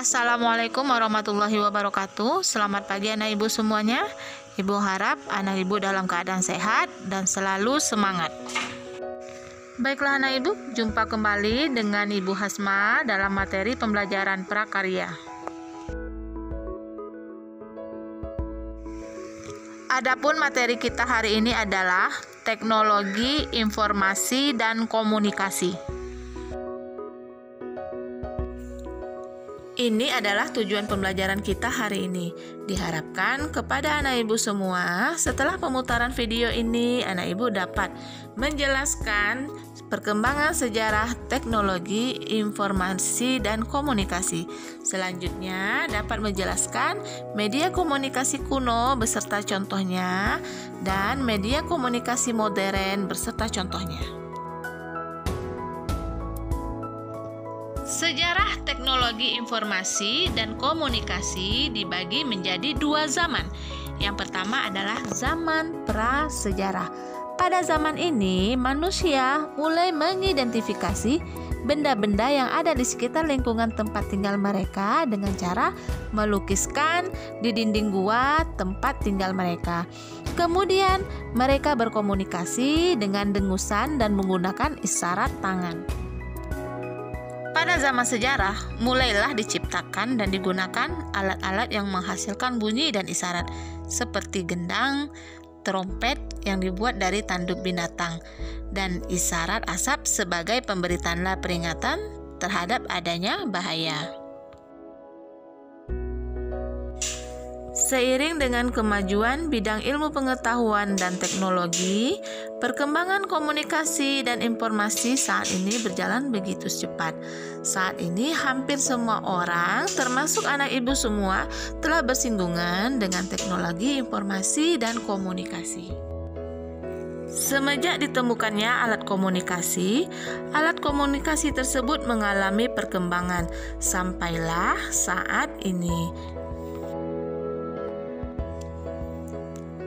Assalamualaikum warahmatullahi wabarakatuh. Selamat pagi anak ibu semuanya. Ibu harap anak ibu dalam keadaan sehat dan selalu semangat. Baiklah anak ibu, jumpa kembali dengan Ibu Hasma dalam materi pembelajaran prakarya. Adapun materi kita hari ini adalah teknologi informasi dan komunikasi. Ini adalah tujuan pembelajaran kita hari ini. Diharapkan kepada anak ibu semua, setelah pemutaran video ini, anak ibu dapat menjelaskan perkembangan sejarah teknologi, informasi, dan komunikasi. Selanjutnya, dapat menjelaskan media komunikasi kuno beserta contohnya, dan media komunikasi modern beserta contohnya. Sejarah teknologi informasi dan komunikasi dibagi menjadi dua zaman. Yang pertama adalah zaman prasejarah. Pada zaman ini, manusia mulai mengidentifikasi benda-benda yang ada di sekitar lingkungan tempat tinggal mereka dengan cara melukiskan di dinding gua tempat tinggal mereka. Kemudian, mereka berkomunikasi dengan dengusan dan menggunakan isyarat tangan. Pada zaman sejarah, mulailah diciptakan dan digunakan alat-alat yang menghasilkan bunyi dan isyarat, seperti gendang, trompet yang dibuat dari tanduk binatang, dan isyarat asap sebagai pemberi tanda peringatan terhadap adanya bahaya. Seiring dengan kemajuan bidang ilmu pengetahuan dan teknologi, perkembangan komunikasi dan informasi saat ini berjalan begitu cepat. Saat ini hampir semua orang, termasuk anak ibu semua, telah bersinggungan dengan teknologi informasi dan komunikasi. Semenjak ditemukannya alat komunikasi tersebut mengalami perkembangan sampailah saat ini.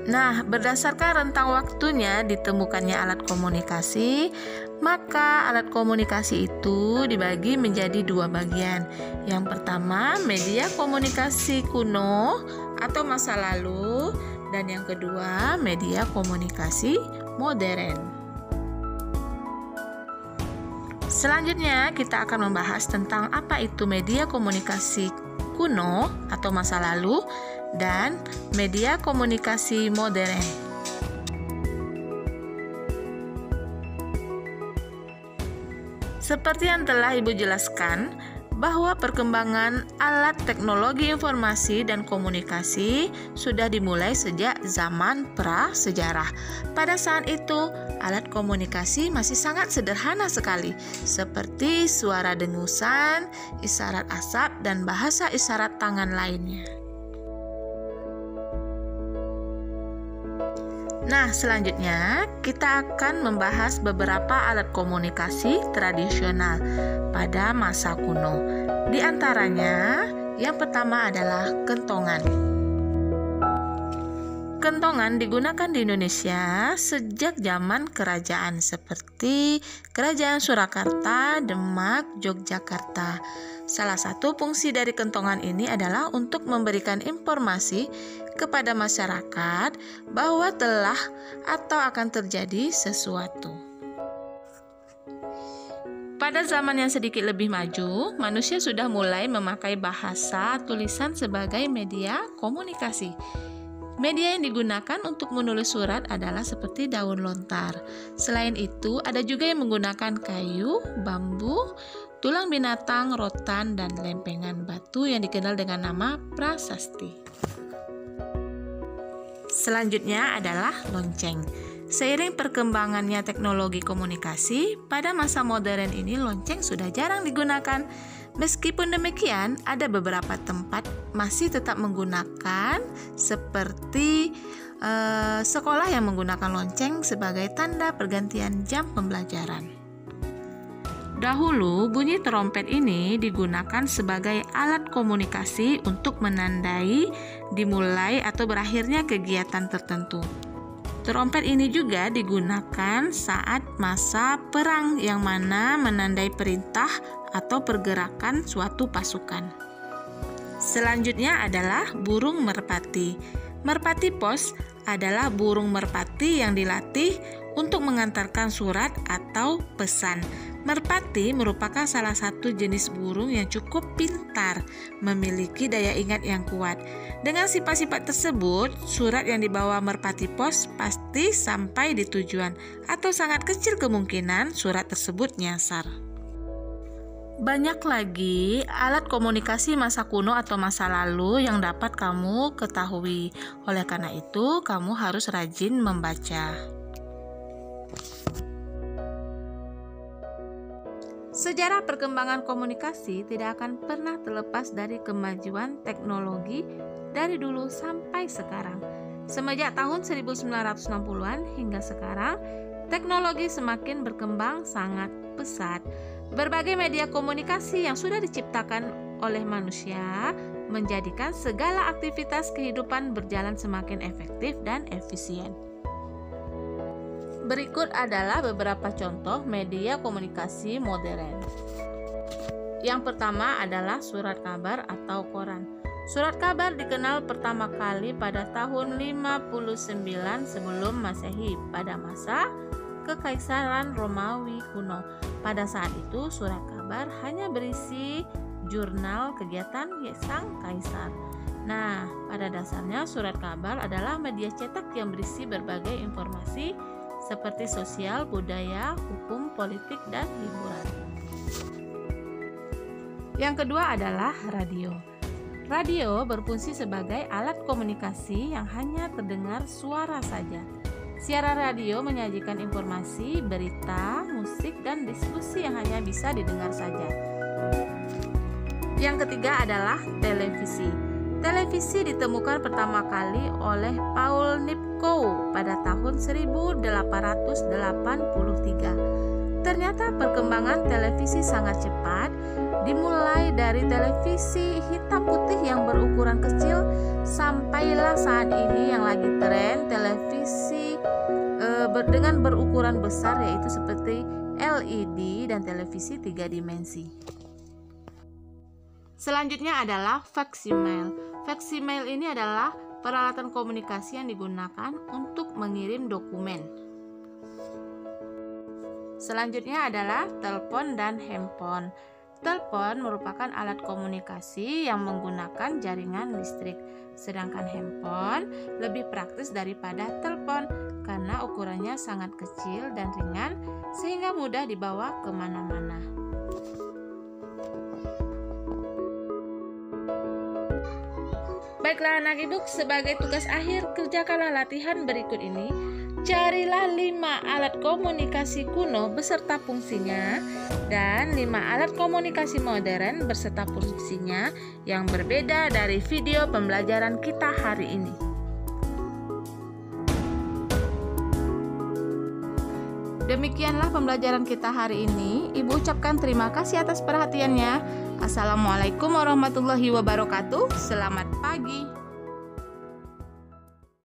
Nah, berdasarkan rentang waktunya ditemukannya alat komunikasi, maka alat komunikasi itu dibagi menjadi dua bagian. Yang pertama, media komunikasi kuno atau masa lalu, dan yang kedua, media komunikasi modern. Selanjutnya, kita akan membahas tentang apa itu media komunikasi kuno atau masa lalu dan media komunikasi modern. Seperti yang telah Ibu jelaskan, bahwa perkembangan alat teknologi informasi dan komunikasi sudah dimulai sejak zaman prasejarah. Pada saat itu, alat komunikasi masih sangat sederhana sekali, seperti suara dengusan, isyarat asap, dan bahasa isyarat tangan lainnya. Nah, selanjutnya kita akan membahas beberapa alat komunikasi tradisional pada masa kuno. Di antaranya, yang pertama adalah kentongan. Kentongan digunakan di Indonesia sejak zaman kerajaan seperti Kerajaan Surakarta, Demak, Yogyakarta. Salah satu fungsi dari kentongan ini adalah untuk memberikan informasi kepada masyarakat bahwa telah atau akan terjadi sesuatu. Pada zaman yang sedikit lebih maju, manusia sudah mulai memakai bahasa tulisan sebagai media komunikasi. Media yang digunakan untuk menulis surat adalah seperti daun lontar. Selain itu, ada juga yang menggunakan kayu, bambu, tulang binatang, rotan, dan lempengan batu yang dikenal dengan nama prasasti. Selanjutnya adalah lonceng. Seiring perkembangannya teknologi komunikasi, pada masa modern ini lonceng sudah jarang digunakan. Meskipun demikian, ada beberapa tempat masih tetap menggunakan, seperti sekolah yang menggunakan lonceng sebagai tanda pergantian jam pembelajaran. Dahulu, bunyi trompet ini digunakan sebagai alat komunikasi untuk menandai dimulai atau berakhirnya kegiatan tertentu. Trompet ini juga digunakan saat masa perang yang mana menandai perintah atau pergerakan suatu pasukan. Selanjutnya adalah burung merpati. Merpati pos adalah burung merpati yang dilatih untuk mengantarkan surat atau pesan. Merpati merupakan salah satu jenis burung yang cukup pintar, memiliki daya ingat yang kuat. Dengan sifat-sifat tersebut, surat yang dibawa merpati pos pasti sampai di tujuan, atau sangat kecil kemungkinan surat tersebut nyasar. Banyak lagi alat komunikasi masa kuno atau masa lalu yang dapat kamu ketahui. Oleh karena itu, kamu harus rajin membaca. Sejarah perkembangan komunikasi tidak akan pernah terlepas dari kemajuan teknologi dari dulu sampai sekarang. Semenjak tahun 1960-an hingga sekarang, teknologi semakin berkembang sangat pesat. Berbagai media komunikasi yang sudah diciptakan oleh manusia menjadikan segala aktivitas kehidupan berjalan semakin efektif dan efisien. Berikut adalah beberapa contoh media komunikasi modern. Yang pertama adalah surat kabar atau koran. Surat kabar dikenal pertama kali pada tahun 59 sebelum Masehi pada masa Kekaisaran Romawi kuno. Pada saat itu surat kabar hanya berisi jurnal kegiatan sang kaisar. Nah, pada dasarnya surat kabar adalah media cetak yang berisi berbagai informasi seperti sosial, budaya, hukum, politik, dan hiburan. Yang kedua adalah radio. Radio berfungsi sebagai alat komunikasi yang hanya terdengar suara saja. Siaran radio menyajikan informasi, berita, musik, dan diskusi yang hanya bisa didengar saja. Yang ketiga adalah televisi. Televisi ditemukan pertama kali oleh Paul Nipkow pada tahun 1883. Ternyata perkembangan televisi sangat cepat, dimulai dari televisi hitam putih yang berukuran kecil sampailah saat ini yang lagi tren televisi dengan berukuran besar, yaitu seperti LED dan televisi 3 dimensi. Selanjutnya adalah faksimiles. Faksimiles ini adalah peralatan komunikasi yang digunakan untuk mengirim dokumen. Selanjutnya adalah telepon dan handphone. Telepon merupakan alat komunikasi yang menggunakan jaringan listrik, sedangkan handphone lebih praktis daripada telepon karena ukurannya sangat kecil dan ringan sehingga mudah dibawa kemana-mana. Baiklah anak ibu, sebagai tugas akhir kerjakanlah latihan berikut ini. Carilah 5 alat komunikasi kuno beserta fungsinya dan 5 alat komunikasi modern beserta fungsinya yang berbeda dari video pembelajaran kita hari ini. Demikianlah pembelajaran kita hari ini. Ibu ucapkan terima kasih atas perhatiannya. Assalamualaikum warahmatullahi wabarakatuh. Selamat pagi.